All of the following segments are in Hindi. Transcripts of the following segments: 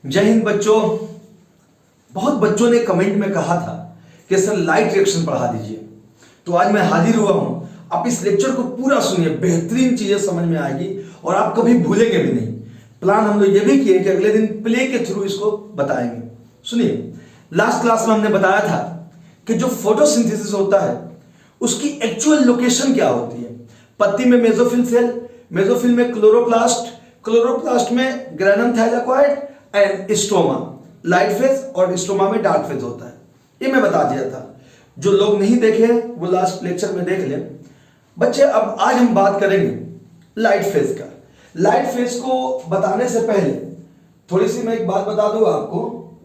जय हिंद बच्चों। बहुत बच्चों ने कमेंट में कहा था कि सर लाइट रिएक्शन पढ़ा दीजिए, तो आज मैं हाजिर हुआ हूं। आप इस लेक्चर को पूरा सुनिए, बेहतरीन चीजें समझ में आएगी और आप कभी भूलेंगे भी नहीं। प्लान हम लोग ये भी किए कि अगले दिन प्ले के थ्रू इसको बताएंगे। सुनिए, लास्ट क्लास में हमने बताया था कि जो फोटोसिंथेसिस होता है उसकी एक्चुअल लोकेशन क्या होती है। पत्ती में मेसोफिल सेल, मेसोफिल में क्लोरोप्लास्ट, क्लोरोप्लास्ट में granum thylakoid and stroma, light phase, और स्ट्रोमा में डार्क फेज होता है। ये मैं बता दिया था। जो लोग नहीं देखे वो लास्ट लेक्चर में देख लें। बच्चे, अब आज हम बात करेंगे लाइट फेज का। लाइट फेज को बताने से पहले थोड़ी सी मैं एक बात बता दूं आपको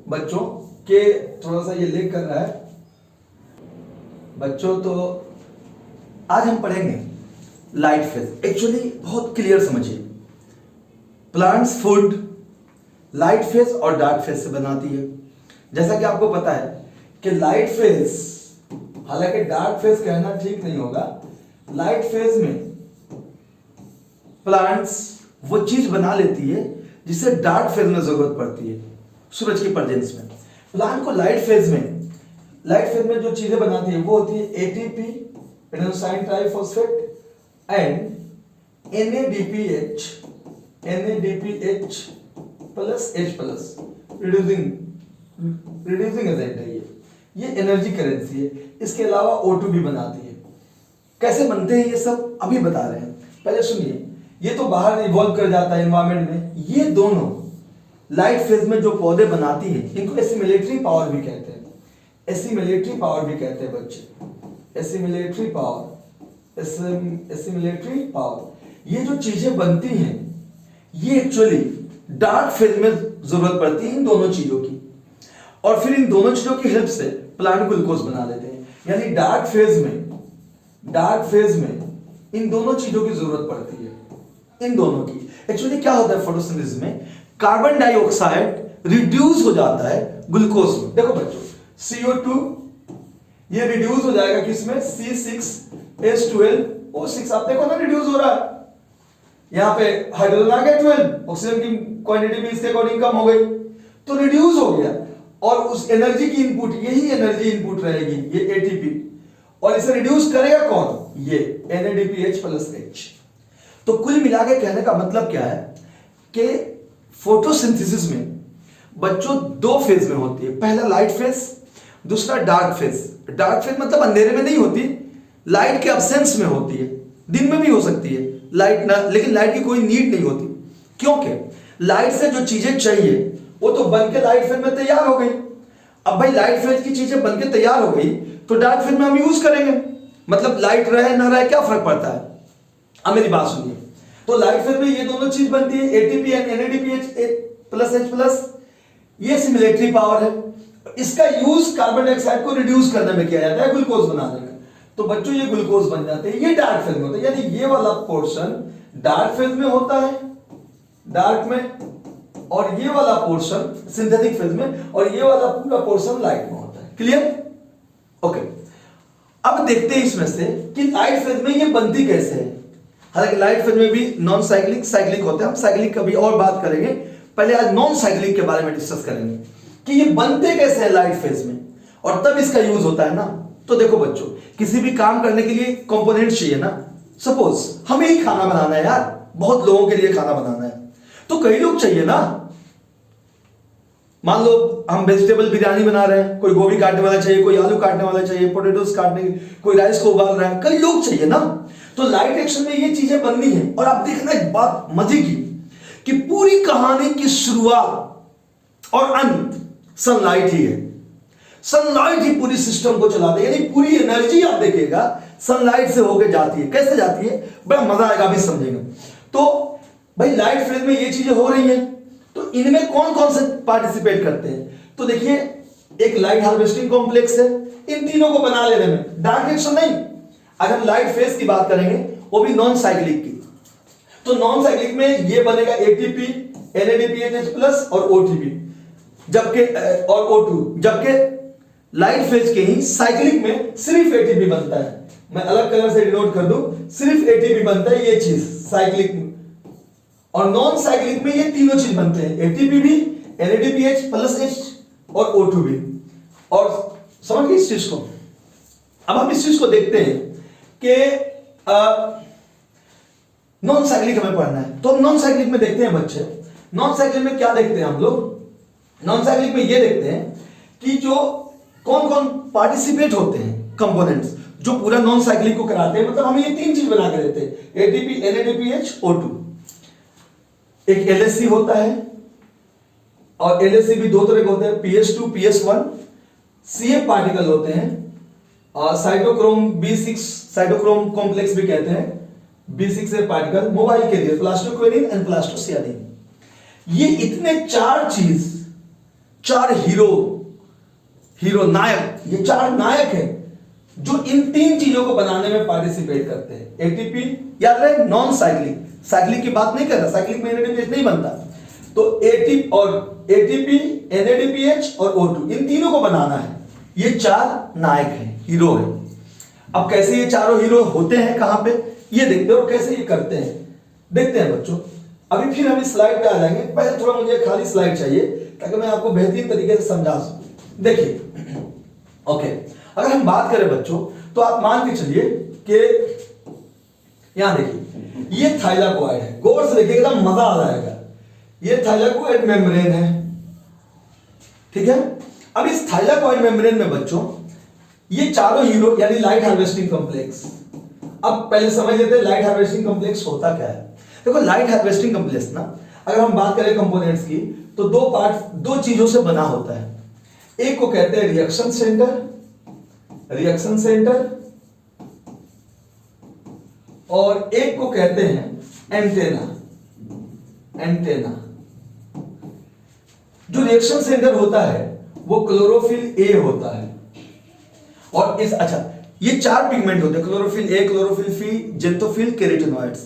बच्चों के, थोड़ा सा ये लेग कर रहा है बच्चों। तो आज हम पढ़ेंगे लाइट फेज। एक्चुअली बहुत क्लियर समझिए, प्लांट्स फूड लाइट फेज और डार्क फेज से बनाती है। जैसा कि आपको पता है कि लाइट फेज, हालांकि डार्क फेज कहना ठीक नहीं होगा, लाइट फेज में प्लांट्स वो चीज बना लेती है जिसे डार्क फेज में जरूरत पड़ती है। सूरज की प्रेजेंस में प्लांट को लाइट फेज में जो चीजें बनाती है वो होती है ATP, adenosine triphosphate, and NADPH plus H plus, reducing agent है ये एनर्जी करेंसी है। इसके अलावा O2 भी बनाती है। कैसे बनते हैं ये सब अभी बता रहे हैं। पहले सुनिए, ये तो बाहर इवॉल्व कर जाता है एनवायरमेंट में। ये दोनों लाइट फेज में जो पौधे बनाती है इनको एसिमिलेटरी पावर भी कहते हैं। एसिमिलेटरी पावर भी कहते हैं बच्चे, एसिमिलेटरी पावर। ये जो चीजें बनती हैं ये एक्चुअली डार्क फेज में जरूरत पड़ती है इन दोनों चीजों की, और फिर इन दोनों चीजों की हेल्प से प्लांट ग्लूकोज बना लेते हैं। यानी डार्क फेज में इन दोनों चीजों की जरूरत पड़ती है, इन दोनों की। एक्चुअली क्या होता है फोटोसिंथेसिस में, कार्बन डाइऑक्साइड रिड्यूस हो जाता है ग्लूकोज में। देखो बच्चों, CO2 ये रिड्यूस हो जाएगा किसमें, C6H12O6। आप देखो ना रिड्यूस हो रहा है। यहां पे हाइड्रोजन आ गया 12, ऑक्सीजन की क्वांटिटी भी इसके अकॉर्डिंग कम हो गई, तो रिड्यूस हो गया। और उस एनर्जी की इनपुट, यही एनर्जी इनपुट रहेगी, ये एटीपी, और इसे रिड्यूस करेगा कौन, ये NADPH प्लस H। तो कुल मिला के कहने का मतलब क्या है कि फोटोसिंथेसिस में बच्चों दो फेज में होती है। पहला लाइट फेज, दूसरा डार्क फेज। डार्क फेज मतलब अंधेरे में नहीं होती, लाइट के अब्सेंस में होती है। दिन में भी हो सकती है लाइट ना, लेकिन लाइट की कोई नीड नहीं होती, क्योंकि लाइट से जो चीजें चाहिए वो तो बन के लाइट फेज में तैयार हो गई। अब भाई लाइट फेज की चीजें बन के तैयार हो गई तो डार्क फेज में हम यूज करेंगे। मतलब लाइट रहे ना रहे क्या फर्क पड़ता है। अब मेरी बात सुनिए, तो लाइट फेज में ये दोनों चीज बनती है, ATP and NADPH plus H plus. ये सिमुलेटरी पावर है। इसका यूज कार्बन डाइऑक्साइड को रिड्यूस करने में किया जाता है, ग्लूकोज बनाने में। तो बच्चों ये ग्लूकोज बन जाते हैं। ये डार्क फेज में होता है, यानी ये वाला पोर्शन डार्क फेज में होता है, डार्क में, और ये वाला पोर्शन सिंथेटिक फेज में, और ये वाला पूरा पोर्शन लाइट में होता है। क्लियर? ओके। अब देखते हैं इसमें से कि लाइट फेज में ये बनती कैसे है। हालांकि लाइट फेज में भी नॉन साइक्लिक, साइक्लिक होते हैं। हम साइक्लिक कभी और बात करेंगे, पहले आज नॉन साइक्लिक के बारे में डिस्कस करेंगे कि ये बनते कैसे हैं लाइट फेज में, और तब इसका यूज होता है ना। तो देखो बच्चों, किसी भी काम करने के लिए कंपोनेंट चाहिए ना। सपोज हमें ही खाना बनाना है यार, बहुत लोगों के लिए खाना बनाना है, तो कई लोग चाहिए ना। मान लो हम वेजिटेबल बिरयानी बना रहे हैं, कोई गोभी काटने वाला चाहिए, कोई आलू काटने वाला चाहिए, पोटैटोस काटने, कोई राइस को उबाल रहा है, कई लोग चाहिए ना। तो लाइट एक्शन में ये चीजें बननी है। और आप देखना एक बात मजे की, कि पूरी कहानी की शुरुआत और अंत सनलाइट ही है। सनलाइट ही पूरी सिस्टम को चलाती है, यानी पूरी एनर्जी आप देखिएगा सनलाइट से होकर जाती है। कैसे जाती है, बड़ा मजा आएगा, अभी समझेंगे। तो भाई लाइट फेज में ये चीजें हो रही हैं, तो इनमें कौन कौन से पार्टिसिपेट करते हैं। तो देखिए, एक लाइट हार्वेस्टिंग कॉम्प्लेक्स है इन तीनों को बना लेने में, डार्क रिएक्शन नहीं। अगर लाइट फेज की बात करेंगे वो भी नॉन साइक्लिक की, तो नॉन साइक्लिक में ये बनेगा एटीपी, NADPH प्लस और OTP, जबकि और O2, जबकि लाइट फेज के ही साइक्लिक में सिर्फ एटीपी बनता है। मैं अलग कलर से डिनोट कर दूं, सिर्फ एटीपी बनता है ये चीज साइक्लिक में। और नॉन साइक्लिक में ये तीनों चीज बनते हैं, एटीपी भी, NADPH प्लस H और O2 भी। और समझ गए इस चीज को। अब हम इस चीज को देखते हैं कि नॉन साइक्लिक हमें पढ़ना है, तो नॉन साइक्लिक में देखते हैं बच्चे, नॉन साइक्लिक में क्या देखते हैं हम लोग। नॉन साइक्लिक में ये देखते हैं कि जो कौन कौन पार्टिसिपेट होते हैं कंपोनेंट्स जो पूरा नॉन साइक्लिक को कराते हैं। मतलब हम ये तीन चीज बना के देते हैं, ATP, NADPH, O2। एक LSC होता है, और LSC भी दो तरह के होते हैं, PS2, PS1। CF पार्टिकल होते हैं, और साइटोक्रोम B6, साइटोक्रोम कॉम्प्लेक्स भी कहते हैं, B6 पार्टिकल मोबाइल के लिए, प्लास्टोक्वेनिन एंड प्लास्टोसियानिन। ये इतने चार चीज, चार हीरो नायक, ये चार नायक हैं जो इन तीन चीजों को बनाने में पार्टिसिपेट करते हैं। ATP याद रहे, नॉन साइक्लिक, साइक्लिक की बात नहीं कर रहा, साइक्लिक में NADPH नहीं बनता। तो ATP, NADPH और O2, इन तीनों को बनाना है। ये चार नायक हैं, हीरो हैं। अब कैसे ये चारों हीरो होते हैं, कहां पे, ये देखते हैं, और कैसे ये करते हैं देखते हैं बच्चों। अभी फिर हम इस स्लाइड पे आ जाएंगे, पहले थोड़ा मुझे खाली स्लाइड चाहिए ताकि मैं आपको बेहतरीन तरीके से समझा सकूं। देखिए, ओके, अगर हम बात करें बच्चों, तो आप मान के चलिए कि यहां देखिए ये थाइलाकोइड है, गौर से देखिए, एकदम मजा आ जाएगा। ये थाइलाकोइड मेम्ब्रेन है, ठीक है। अब इस थाइलाकोइड मेम्ब्रेन में बच्चों ये चारों हीरो यानी लाइट हार्वेस्टिंग कॉम्प्लेक्स। अब पहले समझ लेते हैं लाइट हार्वेस्टिंग कॉम्प्लेक्स होता क्या है। देखो, लाइट हार्वेस्टिंग कॉम्प्लेक्स ना, अगर हम बात करें कंपोनेंट्स की, तो दो चीजों से बना होता है। एक को कहते हैं रिएक्शन सेंटर, और एक को कहते हैं एंटेना। जो रिएक्शन सेंटर होता है वो क्लोरोफिल ए होता है, और ये चार पिगमेंट होते हैं, chlorophyll A, chlorophyll C, xanthophyll, केराटिनॉइड्स।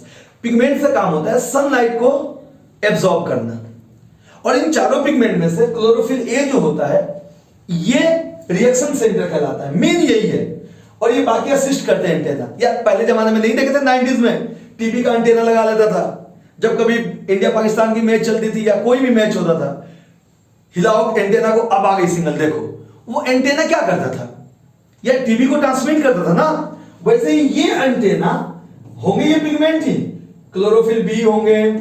Pigment से काम होता है सनलाइट को एब्जॉर्ब करना, और इन चारों पिगमेंट में से क्लोरोफिल ए जो होता है ये रिएक्शन सेंटर कहलाता है, मेन यही है। और ये बाकी असिस्ट करते हैं एंटेना। या पहले जमाने में नहीं देखे थे 90s में, टीवी का एंटेना लगा लेता था, जब कभी इंडिया पाकिस्तान की मैच चलती थी या कोई भी मैच होता था, हिलाओ एंटेना को, अब आ गई सिग्नल, देखो। वो एंटेना क्या करता था, या टीवी को ट्रांसमिट करता था ना। वैसे ही ये एंटेना होंगे, ये पिगमेंट ही, क्लोरोफिल बी होंगे,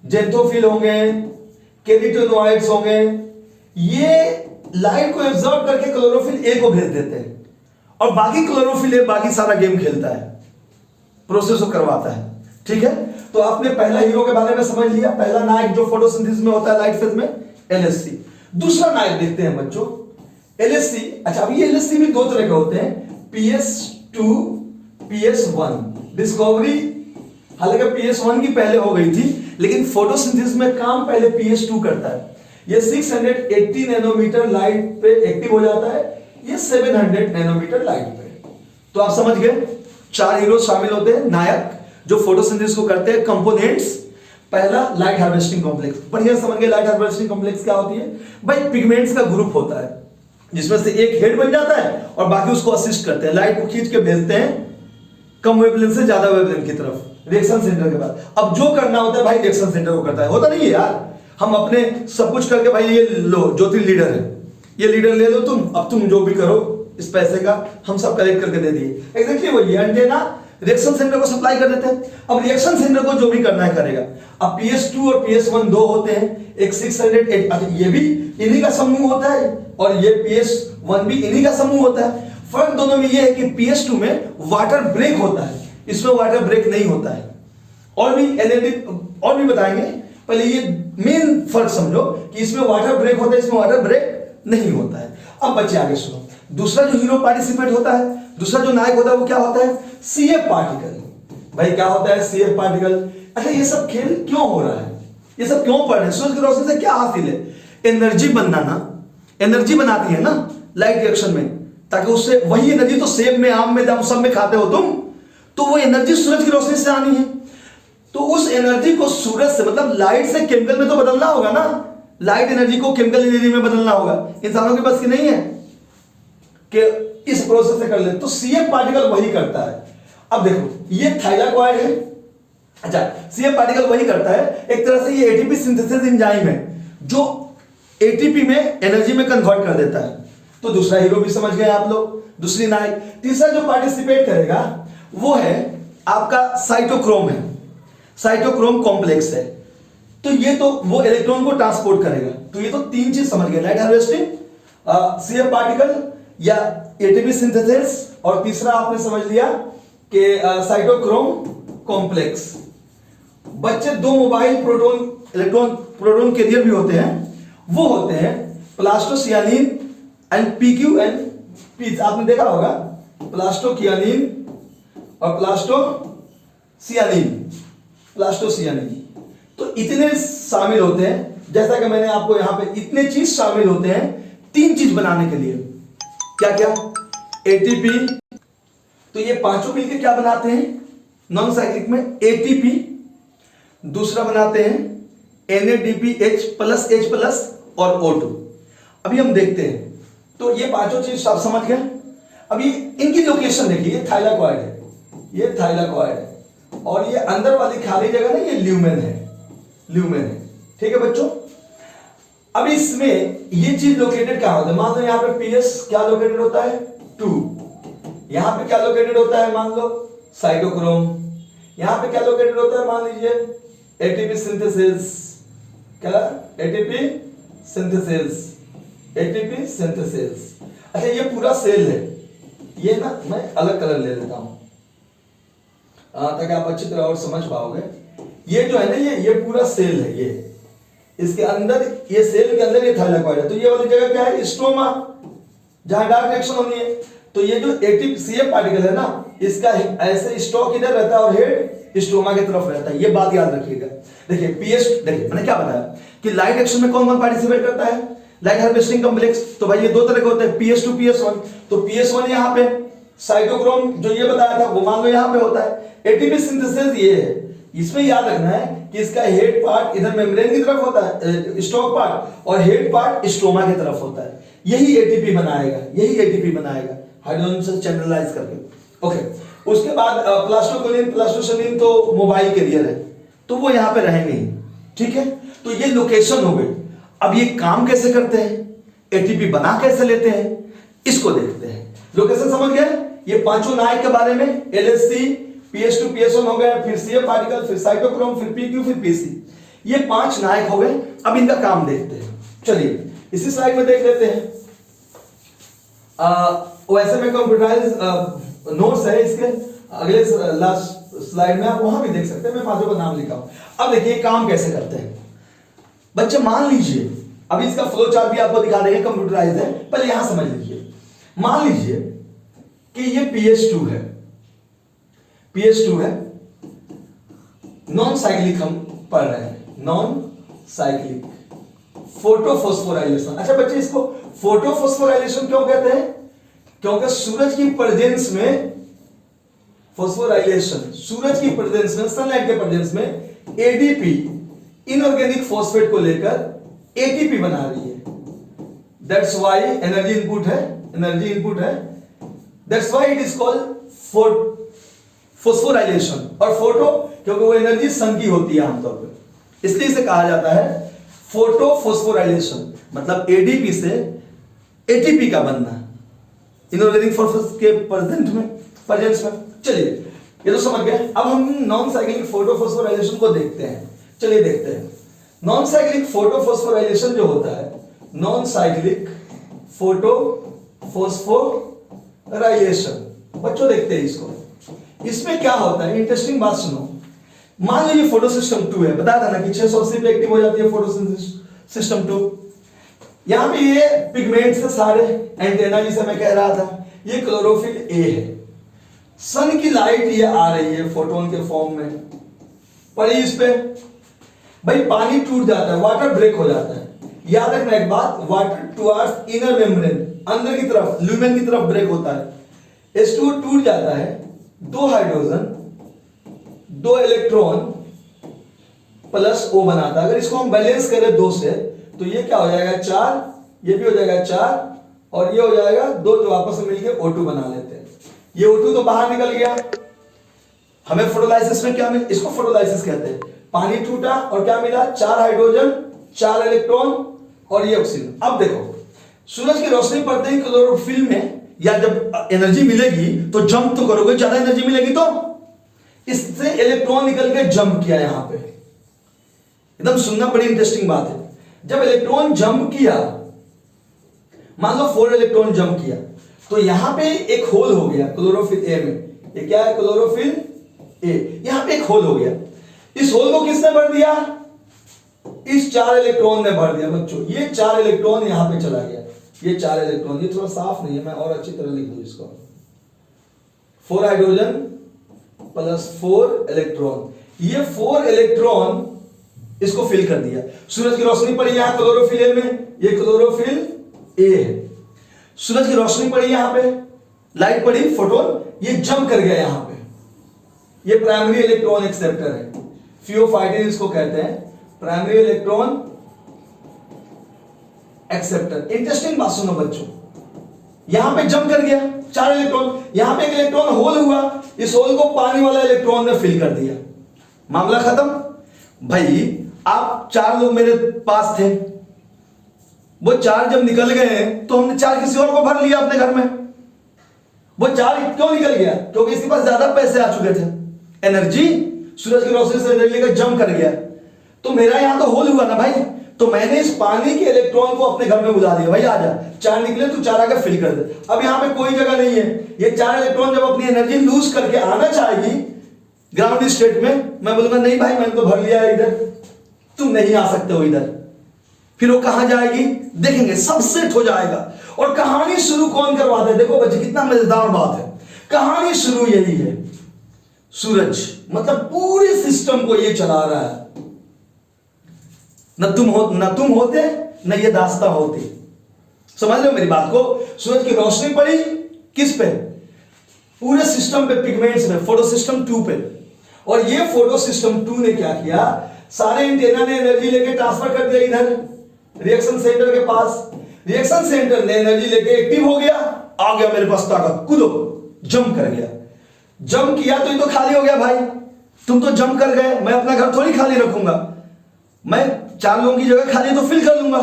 जेंथोफिल होंगे, केराटिनॉइड्स होंगे, ये लाइट को एब्जॉर्ब करके क्लोरोफिल ए को भेज देते हैं, और बाकी क्लोरोफिल ए बाकी सारा गेम खेलता है, प्रोसेस को करवाता है, ठीक है। तो आपने पहला हीरो के बारे में समझ लिया, पहला नायक जो फोटोसिंथेसिस में होता है लाइट फेज में, LSC। दूसरा नायक देखते हैं बच्चों, LSC। अब ये LSC भी दो तरह के होते हैं, PS2, PS1। डिस्कवरी हालांकि PS1 की पहले हो गई थी, लेकिन फोटोसिंथेसिस में काम पहले PS2 करता है। ये 680 नैनोमीटर लाइट पे एक्टिव हो जाता है, ये 700 नैनोमीटर लाइट पे। तो आप समझ गए, चार हीरो शामिल होते हैं, नायक जो फोटोसिंथेसिस को करते हैं, कंपोनेंट्स। पहला लाइट हार्वेस्टिंग कॉम्प्लेक्स, बढ़िया समझ गए। लाइट हार्वेस्टिंग कॉम्प्लेक्स क्या होती है भाई, पिगमेंट्स का ग्रुप होता है जिसमें से एक हेड बन जाता है और बाकी उसको असिस्ट करते हैं, लाइट को खींच के भेजते हैं कम वेवलेंथ से ज्यादा वेवलेंथ की तरफ, रिएक्शन सेंटर के बाद। अब जो करना होता है भाई रिएक्शन सेंटर को करता है, होता नहीं है यार। हम अपने सब कुछ करके भाई ये लो ज्योति लीडर है, ये लीडर ले लो तुम, अब तुम जो भी करो इस पैसे का हम सब कलेक्ट करके दे दिए। एग्जैक्टली वही एंटेना रिएक्शन सेंटर को सप्लाई कर देते हैं। अब रिएक्शन सेंटर को जो भी करना है करेगा। अब PS2 और PS1 दो होते हैं, एक 608, ये भी इन्हीं का समूह होता है और ये PS1 भी इन्हीं का समूह होता है। फर्क दोनों में ये है कि PS2 में वाटर ब्रेक होता है, इसमें वाटर ब्रेक नहीं होता है। और भी बताएंगे, पहले ये मेन फर्क समझो कि इसमें वाटर ब्रेक होता है, इसमें वाटर ब्रेक नहीं होता है। अब बच्चे आगे सुनो, दूसरा जो हीरो पार्टिसिपेट होता है, दूसरा जो नायक होता है वो क्या होता है, CF पार्टिकल। भाई क्या होता है CF पार्टिकल? अच्छा ये सब खेल क्यों हो रहा है, ये सब क्यों पढ़ रहे हैं? सूरज की रोशनी से क्या हासिल है? एनर्जी बनाना, एनर्जी बनाती है ना लाइट रिएक्शन में, ताकि उससे वही एनर्जी तो सेब में, आम में, दम सब में खाते हो तुम, तो वो एनर्जी सूरज की रोशनी से आनी है। तो उस एनर्जी को सूरज से, मतलब लाइट से केमिकल में तो बदलना होगा ना, लाइट एनर्जी को केमिकल एनर्जी में बदलना होगा। इंसानों के पास की नहीं है कि इस प्रोसेस से कर ले, तो CF पार्टिकल वही करता है। अब देखो ये थाइलाकोइड है, अच्छा CF पार्टिकल वही करता है, एक तरह से ये ATP सिंथेसिस एंजाइम है जो एटीपी में एनर्जी में कन्वर्ट कर देता है। तो दूसरा हीरो भी समझ गए आप लोग, दूसरी नाइक। तीसरा जो पार्टिसिपेट करेगा वो है आपका साइटोक्रोम है, साइटोक्रोम कॉम्प्लेक्स है। तो ये तो वो इलेक्ट्रॉन को ट्रांसपोर्ट करेगा। तो ये तो तीन चीज समझ गए, लाइट हार्वेस्टिंग, सीएफ पार्टिकल या एटीपी सिंथेसिस, और तीसरा आपने समझ लिया कि साइटोक्रोम कॉम्प्लेक्स। बच्चे दो mobile proton electron proton carrier भी होते हैं, वो होते हैं plastocyanin and PQ and P. आपने देखा होगा प्लास्टोकियानिन और प्लास्टोसियानिन। तो इतने शामिल होते हैं, जैसा कि मैंने आपको यहां पे इतने चीज शामिल होते हैं तीन चीज बनाने के लिए। क्या क्या? एटीपी। तो ये पांचों मिलकर क्या बनाते हैं नॉन साइक्लिक में? एटीपी। दूसरा बनाते हैं NADPH प्लस H प्लस और O2। अभी हम देखते हैं। तो ये पांचों चीज आप समझ गए। अभी इनकी लोकेशन देखिए, ये थाइलाकॉइड है, ये थाइलाकॉइड है, और ये अंदर वाली खाली जगह ना, ये ल्यूमेन है, ल्यूमेन है। ठीक है बच्चों। अब इसमें ये चीज लोकेटेड क्या होता है? मान लो यहाँ पे PS क्या लोकेटेड होता है? 2। यहां पे क्या लोकेटेड होता है? मान लो साइटोक्रोम। यहां पे क्या लोकेटेड होता है? मान लीजिए एटीपी सिंथेसिस। क्या? ATP synthesis, ATP synthesis. अच्छा, ये पूरा सेल है, ये ना मैं अलग कलर ले लेता हूं ताकि आप अच्छी तरह और समझ पाओगे। ये जो है ना, ये पूरा सेल है, ये इसके अंदर, ये सेल के अंदर ये थाइलाकॉइड है। तो ये वाली जगह क्या है? स्ट्रोमा, जहां डार्क रिएक्शन होनी है। तो ये जो एटीपी सीएफ पार्टिकल है ना, इसका ऐसे स्टॉक इधर रहता है और हेड स्ट्रोमा की तरफ रहता है। ये बात याद रखिएगा। देखिए PS, देखिए मैंने क्या बताया कि लाइट एक्शन में कौन कौन पार्टिसिपेट करता है? Light harvesting complex. तो भाई ये दो तरह के होते हैं, PS2 PS1। तो PS1 यहां पे, साइटोक्रोम जो ये बताया था वो मान लो यहां पे होता है। एटीपी सिंथेसिस ये है, इसमें याद रखना है कि इसका हेड पार्ट इधर मेम्ब्रेन की तरफ होता है, स्टॉक पार्ट, और हेड पार्ट स्ट्रोमा की तरफ होता है। यही एटीपी बनाएगा, यही एटीपी बनाएगा हाइड्रोजन से चैनलाइज करके। ओके। उसके बाद प्लास्टोसियानिन तो मोबाइल कैरियर है, तो वो यहां पे रहेंगे ही। ठीक है। तो ये लोकेशन हो गई। अब ये काम कैसे करते हैं, एटीपी बना कैसे लेते हैं, इसको देखते हैं। लोकेशन समझ गए? ये पांचों नायक के बारे में, LHC, PS2 PS1 हो गए, फिर CF पार्टिकल, फिर साइटोक्रोम, फिर PQ, फिर PC। ये पांच नायक हो गए। अब इनका काम देखते हैं। चलिए इसी स्लाइड में देख लेते हैं। वैसे में कंप्यूटराइज नोट्स है इसके, अगले लास्ट स्लाइड में आप वहां भी देख सकते हैं, मैं पांचों का नाम लिखा हूं। अब देखिए काम कैसे करते हैं बच्चे। मान लीजिए, अभी इसका फ्लो चार्ट भी आपको दिखा देंगे, कंप्यूटराइज है, पहले यहां समझ लीजिए। मान लीजिए कि ये PS2 है, PS2 है, नॉन साइक्लिक हम पढ़ रहे हैं, नॉन साइक्लिक फोटोफॉस्फोराइलेशन। अच्छा बच्चे, इसको फोटोफॉस्फोराइलेशन क्यों कहते हैं? क्योंकि सूरज की प्रेजेंस में फॉस्फोराइलेशन, सूरज की प्रेजेंस में, सनलाइट के प्रेजेंस में एडीपी इनऑर्गेनिक फॉस्फेट को लेकर एटीपी बना रही है। दैट्स व्हाई एनर्जी इनपुट है, एनर्जी इनपुट है। That's why it is called phosphorylation. और फोटो क्योंकि वो एनर्जी सन की होती है आमतौर पर, इसलिए इसे कहा जाता है फोटोफॉस्फोराइलेशन। मतलब एडीपी से एटीपी का बनना, इनऑर्गेनिक फॉस्फेट के प्रेजेंस में। चलिए ये तो समझ गए। अब हम नॉन साइक्लिक फोटोफॉस्फोराइलेशन को देखते हैं। चलिए देखते हैं। नॉन साइक्लिक फोटोफॉस्फोराइलेशन जो होता है, नॉन साइक्लिक फोटोफॉस्फोराइलेशन, बच्चों देखते हैं इसको। इसमें क्या होता है, इंटरेस्टिंग बात सुनो। मान लो ये फोटो सिस्टम 2 है, बताया था ना कि 680 पे एक्टिव हो जाती है फोटो सिस्टम 2। यहां पे ये पिगमेंट्स है सारे, एंटेना जिसे मैं कह रहा था, ये क्लोरोफिल ए है। सन की लाइट ये आ रही है फोटोन के फॉर्म में, पड़ी इस पे। भाई पानी टूट जाता है, वाटर ब्रेक हो जाता है। याद रखना एक बात, वाटर टुवर्ड्स इनर मेम्ब्रेन, अंदर की तरफ, ल्यूमेन की तरफ ब्रेक होता है। H2 टूट जाता है, 2 हाइड्रोजन 2 इलेक्ट्रॉन प्लस O बनाता है। अगर इसको हम बैलेंस करें 2 से, तो ये क्या हो जाएगा 4, ये भी हो जाएगा 4, और ये हो जाएगा 2, जो आपस में मिलकर O2 बना लेते हैं। ये O2 तो बाहर निकल गया। हमें फोटोलाइसिस में क्या मिला, इसको फोटोलाइसिस कहते हैं। पानी टूटा और क्या मिला, 4 हाइड्रोजन 4 इलेक्ट्रॉन और ये ऑक्सीजन। अब देखो सूरज की रोशनी पड़ते ही क्लोरोफिल में या जब एनर्जी मिलेगी तो जंप तो करोगे, ज्यादा एनर्जी मिलेगी तो इससे इलेक्ट्रॉन निकल के जंप किया यहां पे। एकदम सुनना, बड़ी इंटरेस्टिंग बात है। जब इलेक्ट्रॉन जंप किया, मान लो 4 इलेक्ट्रॉन जंप किया, तो यहां पे एक होल हो गया क्लोरोफिल ए में। ये क्या है? Chlorophyll A. यहां पे एक होल हो गया। इस होल को किसने भर दिया? इस 4 इलेक्ट्रॉन ने भर दिया बच्चों। ये 4 इलेक्ट्रॉन यहां पे चला गया। ये 4 इलेक्ट्रॉन, ये थोड़ा साफ नहीं है, मैं और अच्छी तरह लिख दूं इसको। 4 हाइड्रोजन प्लस 4 इलेक्ट्रॉन, ये 4 इलेक्ट्रॉन इसको फिल कर दिया। सूरज की रोशनी पड़ी यहां क्लोरोफिल ए में, ये क्लोरोफिल ए है। सूरज की रोशनी पड़ी यहां पे, लाइट पड़ी, फोटोन, ये जंप कर गया यहां पे। ये प्राइमरी इलेक्ट्रॉन एक्सेप्टर है, फियोफाइटिन इसको कहते हैं, प्राइमरी इलेक्ट्रॉन एक्सेप्टर। इंटरेस्टिंग बात सुनो बच्चों, यहां पे जंप कर गया 4 इलेक्ट्रॉन, यहां पे एक इलेक्ट्रॉन होल हुआ, इस होल को पानी वाला इलेक्ट्रॉन ने फिल कर दिया, मामला खत्म। भाई आप 4 लोग मेरे पास थे, वो 4 जब निकल गए तो हमने 4 किसी और को भर लिया अपने घर में। वो 4 क्यों निकल गया? क्योंकि इसके पास ज्यादा पैसे आ चुके थे, एनर्जी, सूरज की रोशनी से एनर्जी लेकर जंप कर गया। तो मेरा यहां तो होल हुआ ना भाई, तो मैंने इस पानी के इलेक्ट्रॉन को अपने घर में बुला दिया, भाई आजा, 4 निकले तू 4 आकर फिल कर दे। अब यहां पे कोई जगह नहीं है, ये 4 इलेक्ट्रॉन जब अपनी एनर्जी लूज करके आना चाहेगी ग्राउंड स्टेट में, मैं बोलूंगा नहीं भाई मैंने तो भर लिया है इधर, तुम नहीं आ सकते हो इधर। फिर वो कहां जाएगी? देखेंगे, सब सेट हो जाएगा। और कहानी शुरू कौन करवाता है? देखो बच्चे कितना मजेदार बात है, कहानी शुरू यही है, सूरज, मतलब पूरे सिस्टम को ये चला रहा है। न तुम होते न ये दास्ता होती। समझ रहे हो मेरी बात को? सूरज की रोशनी पड़ी किस पे? पूरे सिस्टम पे, पिगमेंट्स में, फोटो सिस्टम 2 पे। और ये फोटो सिस्टम 2 ने क्या किया? सारे एंटेना ने एनर्जी लेके ट्रांसफर कर दिया इधर रिएक्शन सेंटर के पास। रिएक्शन सेंटर ने एनर्जी लेके एक्टिव हो गया, आ गया मेरे पास ताकत, कूदो, जंप कर गया। जंप किया तो ये तो खाली हो गया भाई, तुम तो जंप कर गए, मैं अपना घर थोड़ी खाली रखूंगा, मैं 4 लोगों की जगह खाली तो फिल कर लूंगा।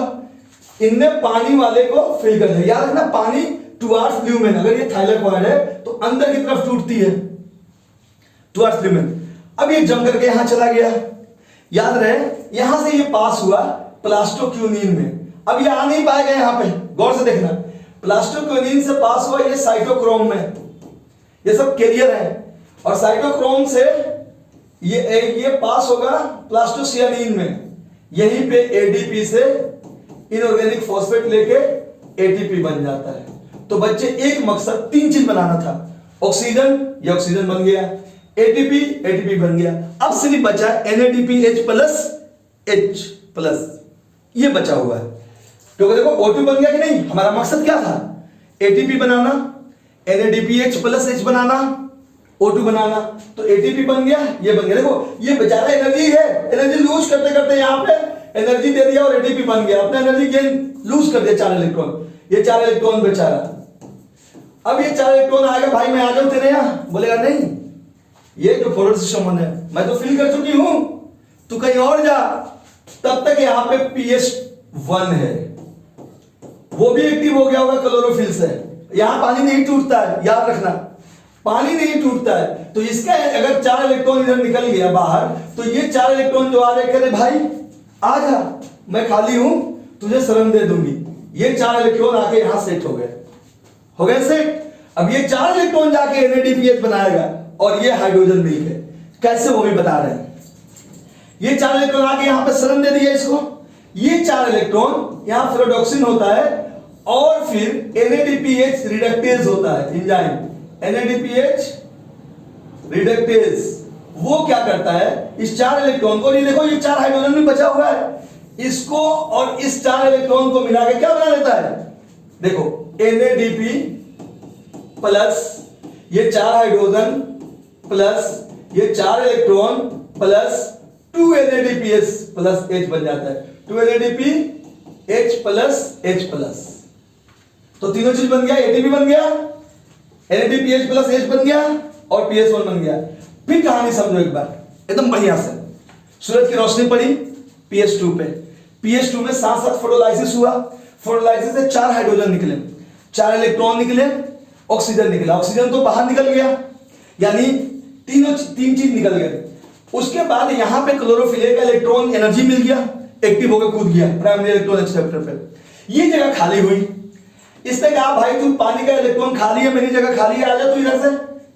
इनने पानी वाले को फिल कर दिया। याद रखना, पानी टुवार्ड्स ल्यूमेन, अगर ये थाइलाकॉइड है तो अंदर की तरफ टूटती है, टुवार्ड्स ल्यूमेन। अब ये जंप करके यहां चला गया, याद रहे, यहां से ये पास हुआ प्लास्टोक्यूनिन में। अब ये आ नहीं पाएगा यहां पे, गौर से देखना, प्लास्टोक्यूनिन से पास हुआ ये साइटोक्रोम में, ये सब कैरियर है। और साइटोक्रोम से ये पास होगा प्लास्टोसियानिन में, यहीं पे एडीपी से इनऑर्गेनिक फॉस्फेट लेके एटीपी बन जाता है। तो बच्चे एक मकसद, 3 चीज बनाना था, ऑक्सीजन, ये ऑक्सीजन बन गया, एटीपी बन गया। अब सिर्फ बचा NADPH प्लस H+, ये बचा हुआ है। क्योंकि देखो O2 बन गया कि नहीं, हमारा मकसद क्या था? एटीपी बनाना, NADPH प्लस H बनाना, O2 बनाना। तो एटीपी बन गया, ये बन गया। देखो ये बेचारा एनर्जी है, एनर्जी लूज करते करते यहां पे एनर्जी दे दिया और एटीपी बन गया, अपना एनर्जी गेन लूज कर दिया 4 इलेक्ट्रॉन। ये 4 इलेक्ट्रॉन बेचारा, अब ये 4 इलेक्ट्रॉन आएगा, भाई मैं आ जाऊं तेरे यहां, बोलेगा नहीं, ये जो फोटो सिस्टम है मैं तो फिल कर चुकी हूं, तू कहीं और जा। तब तक यहां पे pH1 है, वो भी एक्टिव हो गया होगा क्लोरोफिल से। यहां पानी नहीं टूटता है, याद रखना, पानी नहीं टूटता है। तो इसका अगर 4 इलेक्ट्रॉन इधर निकल गया बाहर, तो ये 4 इलेक्ट्रॉन जो आ रहे कह रहे भाई आ जा, मैं खाली हूं, तुझे शरण दे दूंगी। ये 4 इलेक्ट्रॉन आके यहां सेट हो गए सेट। अब ये 4 इलेक्ट्रॉन जाके NADPH बनाएगा और ये हाइड्रोजन मिलके, कैसे वो भी बता रहे हैं। ये 4 इलेक्ट्रॉन आके यहां पे शरण दे दिया इसको, ये 4 इलेक्ट्रॉन यहां फ्लोरोडॉक्सिन होता है और फिर NADPH रिडक्टेज होता है, एंजाइम NADPH रिडक्टेज। वो क्या करता है, इस 4 इलेक्ट्रॉन को, ये देखो ये 4 हाइड्रोजन भी बचा हुआ है, इसको और इस 4 इलेक्ट्रॉन को मिला के क्या बना लेता है? देखो NADP प्लस ये 4 हाइड्रोजन प्लस ये 4 electron plus 2 NADPH plus H बन जाता है, 2 NADPH प्लस H+। तो तीनों चीज बन गया, एटीपी बन गया, NADPH प्लस H बन गया और pH1 बन गया। फिर कहानी समझो एक बार एकदम बढ़िया से। सूरज की रोशनी पड़ी pH2 पे, PS2 में साथ साथ फोटोलाइसिस हुआ, फोटोलाइसिस से 4 हाइड्रोजन निकले, 4 इलेक्ट्रॉन निकले, ऑक्सीजन निकला, ऑक्सीजन तो बाहर निकल गया, यानी तीन चीज निकल गए। उसके बाद यहां पे क्लोरोफिल का इलेक्ट्रॉन एनर्जी मिल गया, एक्टिव होकर कूद गया प्राइमरी इलेक्ट्रॉन एक्सेप्टर पे। ये जगह खाली हुई, इसने कहा भाई तू पानी का इलेक्ट्रॉन खाली है, मेरी जगह खाली है, आजा तू इधर से।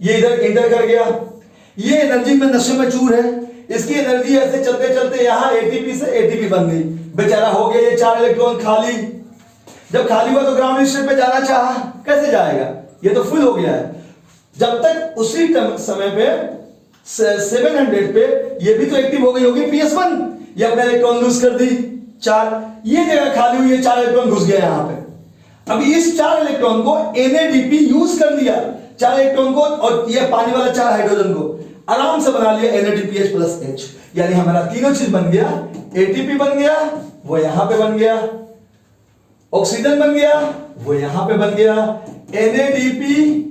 ये इधर इंटर कर गया, ये एनर्जी में नशे में चूर है, इसकी एनर्जी ऐसे चलते चलते यहां एटीपी से एटीपी बन गई, बेचारा हो गया ये 4 इलेक्ट्रॉन खाली। जब खाली हुआ तो ग्राउंड स्टेट पे जाना चाहा, कैसे जाएगा, ये तो फुल हो गया है। जब तक उसी समय पे 700 पे ये भी तो एक्टिव हो गई होगी PS1, ये अपना इलेक्ट्रॉन लूज कर दी 4, ये जगह खाली हुई है, 4 इलेक्ट्रॉन घुस गया यहां पे। अभी इस 4 इलेक्ट्रॉन को NADP यूज कर दिया, 4 इलेक्ट्रॉन को, और ये पानी वाला 4 हाइड्रोजन को आराम से बना लिया NADPH+H, यानी हमारा तीनों चीज बन गया, ATP बन गया, वो यहां पे बन गया, ऑक्सीजन बन गया, वो यहां पे बन गया, NADPH+H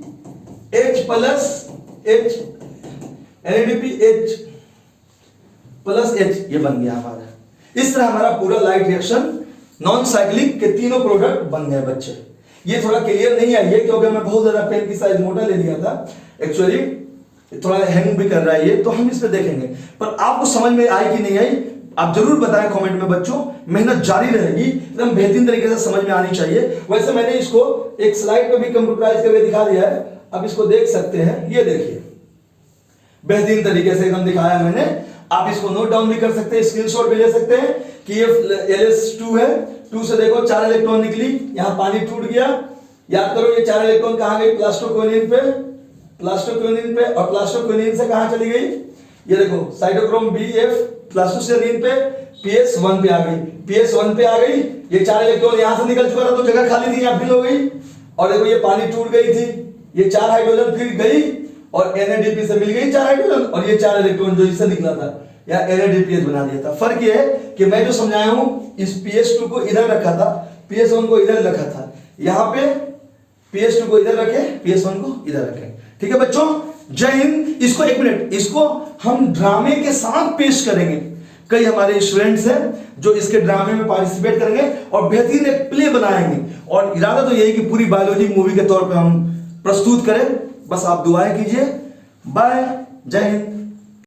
ये बन गया हमारा। इस तरह हमारा पूरा लाइट रिएक्शन नॉन साइक्लिक के तीनों प्रोडक्ट बन गए बच्चे। ये थोड़ा क्लियर नहीं आई है क्योंकि मैं बहुत ज्यादा पेन की साइज मोटा ले लिया था, एक्चुअली थोड़ा हैंग भी कर रहा है ये, तो हम इस पे देखेंगे। पर आपको समझ में आई कि नहीं आई आप जरूर बताएं कमेंट में बच्चों, मेहनत जारी रहेगी, एकदम बेहतरीन तरीके से समझ में आनी चाहिए। वैसे मैंने इसको एक स्लाइड पे भी कंप्यूटराइज करके दिखा दिया है, अब इसको देख सकते हैं, ये देखिए बेहतरीन तरीके से एकदम दिखाया मैंने। आप इसको नोट डाउन भी कर सकते हैं, स्क्रीनशॉट भी ले सकते हैं कि ये LS2 है, 2 से देखो 4 इलेक्ट्रॉन निकली, यहां पानी टूट गया, याद करो ये 4 इलेक्ट्रॉन कहां गई, प्लास्टोक्विनिन पे, और प्लास्टोक्विनिन से कहां चली गई, ये देखो साइटोक्रोम BF प्लास्टोसिलिन पे PS1 पे आ गई, PS1 पे आ गई, ये 4 इलेक्ट्रॉन यहां से निकल चुका था तो जगह खाली थी, यहां फिल हो गई, और देखो ये पानी टूट गई थी, ये 4 हाइड्रोजन फिर गई और NADP से मिल गई 4 हाइड्रोजन, और ये 4 इलेक्ट्रॉन जो इससे निकला था या NADPH बना दिया था। फर्क ये है कि मैं जो समझाया हूं इस PS2 को इधर रखा था, PS1 को इधर रखा था, यहां पे PS2 को इधर रखे, PS1 को इधर रखे। ठीक है बच्चों, जय हिंद। इसको 1 मिनट, इसको हम ड्रामे के साथ पेश करेंगे। कई हमारे स्टूडेंट्स हैं जो इसके ड्रामे में पार्टिसिपेट करेंगे और बेहतरीन एक प्ले बनाएंगे, और इरादा तो यही कि पूरी बायोलॉजी मूवी के तौर पे हम प्रस्तुत करें। बस आप दुआएं कीजिए। बाय, जय हिंद।